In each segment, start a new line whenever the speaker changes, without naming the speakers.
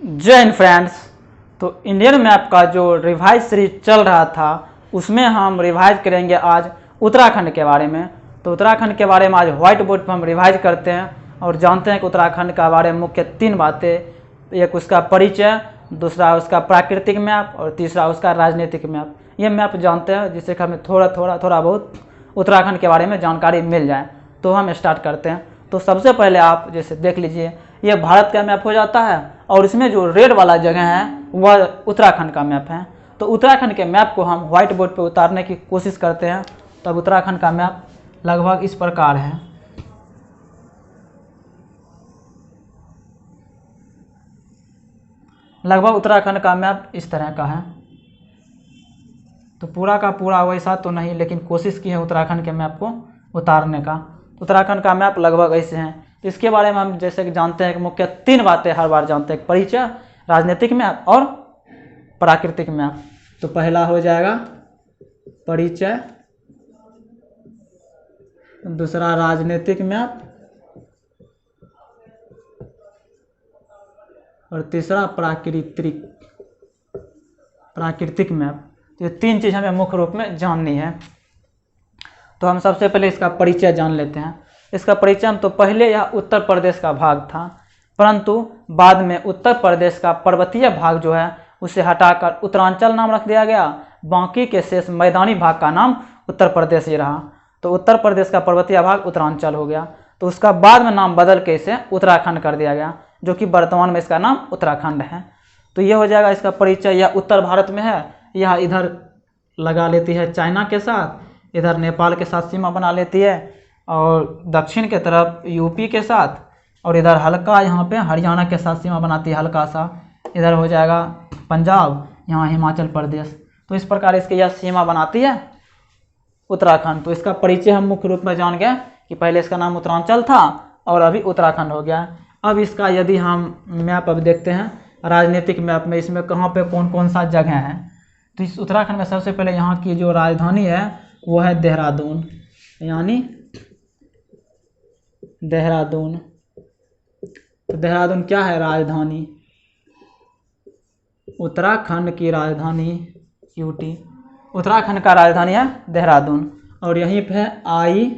जय हिंद फ्रेंड्स। तो Indian map का जो रिवाइज सीरीज चल रहा था उसमें हम रिवाइज करेंगे आज उत्तराखंड के बारे में। तो उत्तराखंड के बारे में आज व्हाइट बोर्ड पर हम रिवाइज करते हैं और जानते हैं कि उत्तराखंड के बारे में मुख्य 3 बातें। एक उसका परिचय, दूसरा उसका प्राकृतिक मैप और तीसरा उसका राजनीतिक मैप। ये मैप जानते हैं जिससे कि हमें थोड़ा बहुत उत्तराखंड के बारे में जानकारी मिल जाए। तो हम स्टार्ट करते हैं। तो सबसे पहले आप जैसे देख लीजिए, ये भारत का मैप हो जाता है और इसमें जो रेड वाला जगह है वह उत्तराखंड का मैप है। तो उत्तराखंड के मैप को हम व्हाइट बोर्ड पर उतारने की कोशिश करते हैं। तब उत्तराखंड का मैप लगभग इस प्रकार है। लगभग उत्तराखंड का मैप इस तरह का है। तो पूरा का पूरा वैसा तो नहीं, लेकिन कोशिश की है उत्तराखंड के मैप को उतारने का। उत्तराखंड का मैप लगभग ऐसे हैं। तो इसके बारे में हम जैसे कि जानते हैं कि मुख्य 3 बातें हर बार जानते हैं: परिचय, राजनीतिक मैप और प्राकृतिक मैप। तो पहला हो जाएगा परिचय, दूसरा राजनीतिक मैप और तीसरा प्राकृतिक मैप। तो ये 3 चीज़ हमें मुख्य रूप में जाननी है। तो हम सबसे पहले इसका परिचय जान लेते हैं। इसका परिचय हम तो पहले यह उत्तर प्रदेश का भाग था, परंतु बाद में उत्तर प्रदेश का पर्वतीय भाग जो है उसे हटाकर उत्तरांचल नाम रख दिया गया। बाकी के शेष मैदानी भाग का नाम उत्तर प्रदेश ही रहा। तो उत्तर प्रदेश का पर्वतीय भाग उत्तरांचल हो गया। तो उसका बाद में नाम बदल के इसे उत्तराखंड कर दिया गया, जो कि वर्तमान में इसका नाम उत्तराखंड है। तो यह हो जाएगा इसका परिचय। यह उत्तर भारत में है, यह इधर लगा लेती है चाइना के साथ, इधर नेपाल के साथ सीमा बना लेती है और दक्षिण के तरफ यूपी के साथ, और इधर हल्का यहाँ पे हरियाणा के साथ सीमा बनाती है हल्का सा। इधर हो जाएगा पंजाब, यहाँ हिमाचल प्रदेश। तो इस प्रकार इसकी यह सीमा बनाती है उत्तराखंड। तो इसका परिचय हम मुख्य रूप में जान गए कि पहले इसका नाम उत्तरांचल था और अभी उत्तराखंड हो गया। अब इसका यदि हम मैप अब देखते हैं राजनीतिक मैप में, इसमें कहाँ पे कौन कौन सा जगह है। तो इस उत्तराखंड में सबसे पहले यहाँ की जो राजधानी है वो है देहरादून, यानी देहरादून। तो देहरादून क्या है? राजधानी, उत्तराखंड की राजधानी यूटी। उत्तराखंड का राजधानी है देहरादून। और यहीं पे IMA,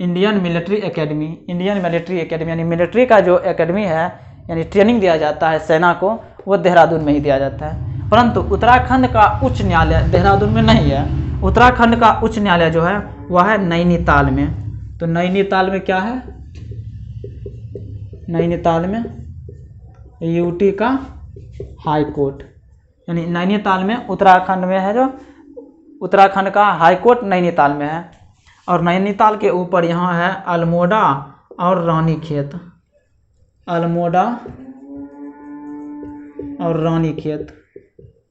Indian military academy. Indian military academy यानी मिलिट्री का जो एकेडमी है, यानी ट्रेनिंग दिया जाता है सेना को, वो देहरादून में ही दिया जाता है। परंतु उत्तराखंड का उच्च न्यायालय देहरादून में नहीं है। उत्तराखंड का उच्च न्यायालय जो है वह है नैनीताल में। तो नैनीताल में क्या है? नैनीताल में यूटी का हाई कोर्ट, यानी नैनीताल में उत्तराखंड में है। जो उत्तराखंड का हाई कोर्ट नैनीताल में है। और नैनीताल के ऊपर यहाँ है अल्मोड़ा और रानीखेत। अल्मोड़ा और रानीखेत।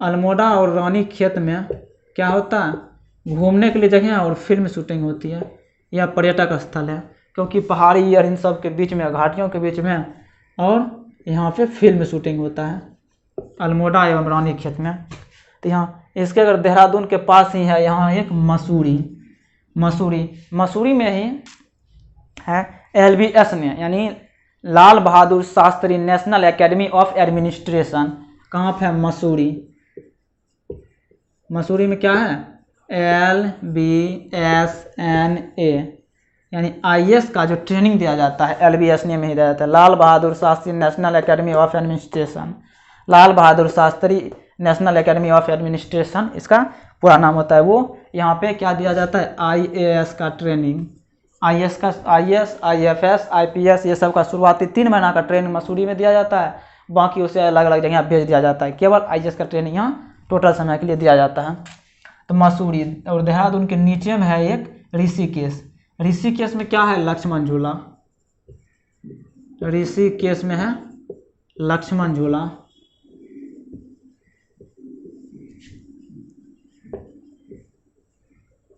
अल्मोड़ा और रानीखेत में क्या होता है? घूमने के लिए जगह है और फिल्म शूटिंग होती है। यह पर्यटक स्थल है, क्योंकि पहाड़ी और इन सब के बीच में, घाटियों के बीच में, और यहाँ पे फिल्म शूटिंग होता है अल्मोड़ा एवं रानीखेत में। तो यहाँ इसके अगर देहरादून के पास ही है यहाँ एक मसूरी में ही है LBS में, यानी Lal Bahadur Shastri national academy of administration. कहाँ पे है? मसूरी में क्या है? LBSNA, यानी IAS का जो ट्रेनिंग दिया जाता है LBSNA में ही दिया जाता है। Lal Bahadur Shastri national academy of administration, Lal Bahadur Shastri national academy of administration इसका पूरा नाम होता है। वो यहाँ पे क्या दिया जाता है? IAS का ट्रेनिंग। IAS, IFS, IPS ये सब का शुरुआती 3 महीना का ट्रेनिंग मसूरी में दिया जाता है। बाकी उसे अलग अलग जगह भेज दिया जाता है। केवल IAS का ट्रेनिंग यहाँ टोटल समय के लिए दिया जाता है। तो मसूरी और देहरादून के नीचे में है एक ऋषिकेश। ऋषिकेश में क्या है? लक्ष्मण झूला। ऋषिकेश में है लक्ष्मण झूला।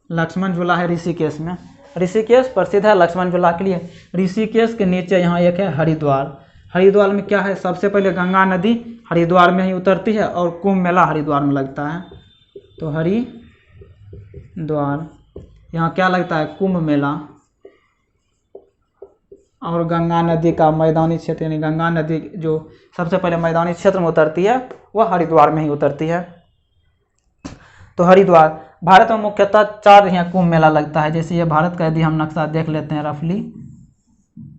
लक्ष्मण झूला है ऋषिकेश में। ऋषिकेश प्रसिद्ध है लक्ष्मण झूला के लिए। ऋषिकेश के नीचे यहाँ एक है हरिद्वार। हरिद्वार में क्या है? सबसे पहले गंगा नदी हरिद्वार में ही उतरती है और कुंभ मेला हरिद्वार में लगता है। तो हरिद्वार, यहाँ क्या लगता है? कुंभ मेला। और गंगा नदी का मैदानी क्षेत्र, यानी गंगा नदी जो सबसे पहले मैदानी क्षेत्र में उतरती है वह हरिद्वार में ही उतरती है। तो हरिद्वार, भारत में मुख्यतः 4 यहाँ कुंभ मेला लगता है। जैसे ये भारत का यदि हम नक्शा देख लेते हैं रफली,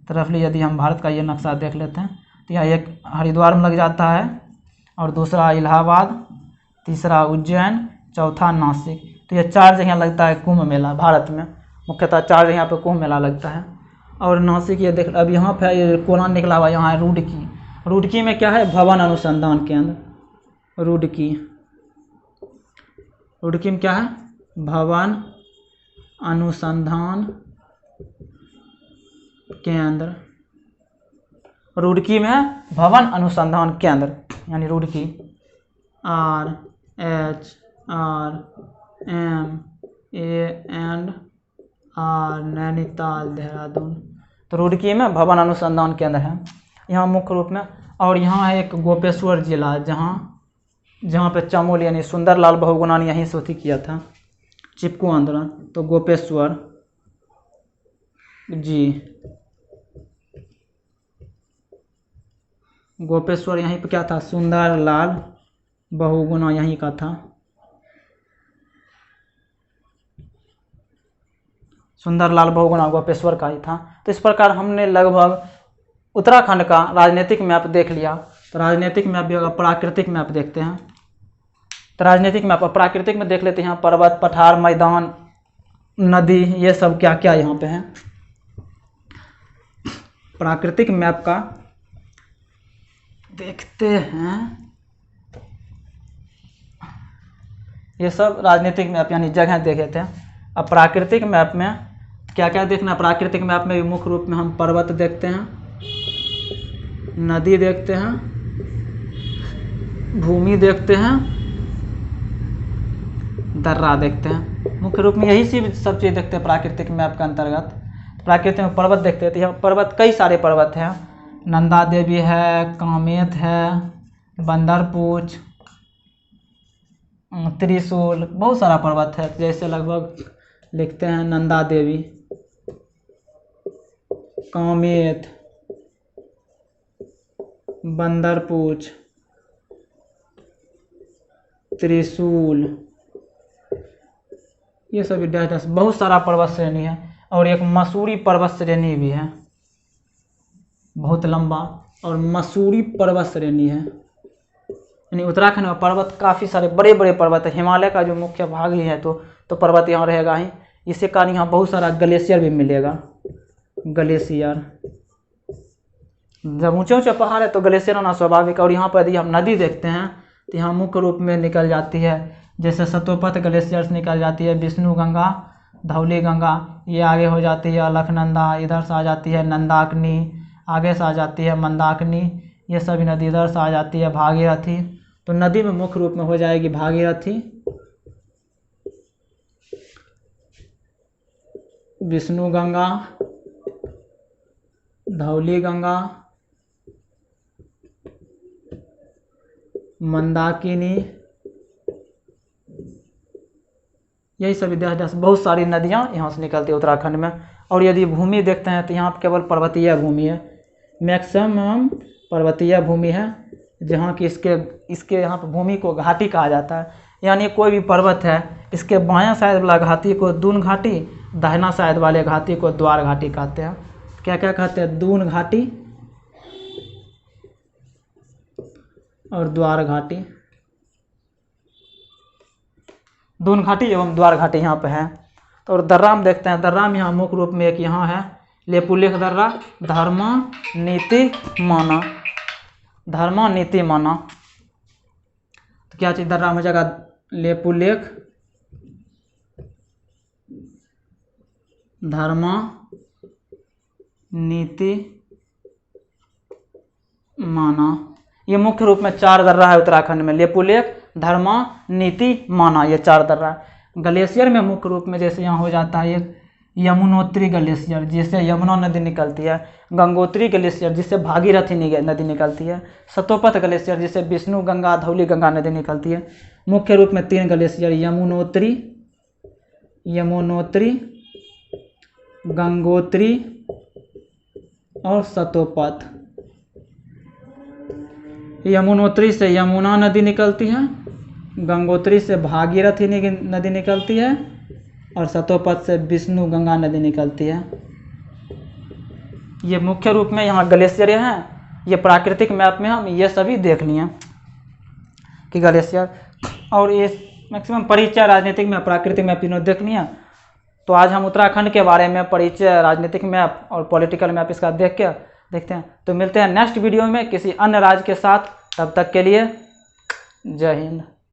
तो रफली यदि हम भारत का ये नक्शा देख लेते हैं तो यहाँ एक हरिद्वार में लग जाता है, और दूसरा इलाहाबाद, तीसरा उज्जैन, चौथा नासिक। तो ये 4 जगह लगता है कुंभ मेला भारत में, मुख्यतः 4 जगह पे कुंभ मेला लगता है। और नासिक ये देख, अब यहाँ पे ये कोना निकला हुआ, यहाँ है रुड़की। रुड़की में क्या है? भवन अनुसंधान केंद्र। रुड़की, रुड़की में क्या है? भवन अनुसंधान केंद्र। रुड़की में है भवन अनुसंधान केंद्र, यानी रुड़की, RHRMANR, नैनीताल, देहरादून। तो रुड़की में भवन अनुसंधान केंद्र है यहाँ मुख्य रूप में। और यहाँ है एक गोपेश्वर जिला, जहाँ पे चमोली यानी सुंदरलाल बहुगुणा ने यहीं से किया था चिपको आंदोलन। तो गोपेश्वर जी, गोपेश्वर यहीं पे क्या था? सुंदरलाल बहुगुणा यहीं का था। सुंदरलाल बहुगुणा गोपेश्वर का ही था। तो इस प्रकार हमने लगभग उत्तराखंड का राजनीतिक मैप देख लिया। तो राजनीतिक मैप भी होगा, प्राकृतिक मैप देखते हैं। तो राजनीतिक मैप और प्राकृतिक में देख लेते हैं, यहाँ पर्वत, पठार, मैदान, नदी, ये सब क्या क्या यहाँ पे हैं। प्राकृतिक मैप का देखते हैं, ये सब राजनीतिक मैप यानी जगह देखे थे। अब प्राकृतिक मैप में क्या क्या देखना? प्राकृतिक मैप में भी मुख्य रूप में हम पर्वत देखते हैं, नदी देखते हैं, भूमि देखते हैं, दर्रा देखते हैं। मुख्य रूप में यही सब चीज़ देखते हैं प्राकृतिक मैप के अंतर्गत। प्राकृतिक में पर्वत देखते हैं, तो यहाँ पर्वत कई सारे पर्वत हैं। नंदा देवी है, कामेत है, बंदरपूछ, त्रिशूल, बहुत सारा पर्वत है। जैसे लगभग लिखते हैं नंदा देवी, कामेत, बंदरपूछ, त्रिशूल, ये सभी डेटा बहुत सारा पर्वत श्रेणी है। और एक मसूरी पर्वत श्रेणी भी है, बहुत लंबा और मसूरी पर्वत श्रेणी है। यानी उत्तराखंड में पर्वत काफ़ी सारे बड़े बड़े पर्वत है। हिमालय का जो मुख्य भाग ही है तो पर्वत यहाँ रहेगा ही। इसके कारण यहाँ बहुत सारा ग्लेशियर भी मिलेगा। ग्लेशियर, जब ऊंचे ऊंचे पहाड़ है तो ग्लेशियर होना स्वाभाविक। और यहाँ पर यदि हम नदी देखते हैं तो यहाँ मुख्य रूप में निकल जाती है, जैसे सतोपथ ग्लेशियर से निकल जाती है विष्णु गंगा, धौली गंगा, ये आगे हो जाती है अलकनंदा, इधर से आ जाती है नंदाकिनी, आगे से आ जाती है मंदाकिनी, ये सभी नदी इधर से आ जाती है भागीरथी। तो नदी में मुख्य रूप में हो जाएगी भागीरथी, विष्णु गंगा, धौली गंगा, मंदाकिनी, यही सभी देश बहुत सारी नदियाँ यहाँ से निकलती है उत्तराखंड में। और यदि भूमि देखते हैं तो यहाँ केवल पर्वतीय भूमि है, मैक्सिमम पर्वतीय भूमि है, जहाँ की इसके यहाँ पर भूमि को घाटी कहा जाता है। यानी कोई भी पर्वत है, इसके बायां साइड वाला घाटी को दून घाटी, दाहिना साइड वाले घाटी को द्वार घाटी कहते हैं। क्या क्या कहते हैं? दून घाटी और द्वार घाटी। दून घाटी एवं द्वार घाटी यहाँ पे है। तो और दर्रा में देखते हैं, दर्रा में यहाँ मुख्य रूप में एक यहाँ है लेपुलेख दर्रा, धर्मा नीति माना, धर्मा नीति माना। तो क्या चीज़ दर्रा में जगह? लेपुलेख, धर्मा नीति माना, ये मुख्य रूप में 4 दर्रा है उत्तराखंड में, लेपुलेख, धर्मा, नीति, माना, ये 4 दर्रा है। ग्लेशियर में मुख्य रूप में जैसे यहाँ हो जाता है एक यमुनोत्री ग्लेशियर, जिससे यमुना नदी निकलती है, गंगोत्री ग्लेशियर जिससे भागीरथी नदी निकलती है, सतोपथ ग्लेशियर जिससे विष्णु गंगा, धौली गंगा नदी निकलती है। मुख्य रूप में 3 ग्लेशियर, यमुनोत्री, गंगोत्री और सतोपथ। यमुनोत्री से यमुना नदी निकलती है, गंगोत्री से भागीरथी नदी निकलती है, और सतोपथ से विष्णु गंगा नदी निकलती है। ये मुख्य रूप में यहाँ ग्लेशियर हैं। ये प्राकृतिक मैप में हम ये सभी देख लिए कि ग्लेशियर, और ये मैक्सिमम परिचय राजनीतिक मैप, प्राकृतिक मैप तीनों देख लिया। तो आज हम उत्तराखंड के बारे में परिचय, राजनीतिक मैप और पॉलिटिकल मैप इसका देखते हैं। तो मिलते हैं नेक्स्ट वीडियो में किसी अन्य राज्य के साथ। तब तक के लिए जय हिंद।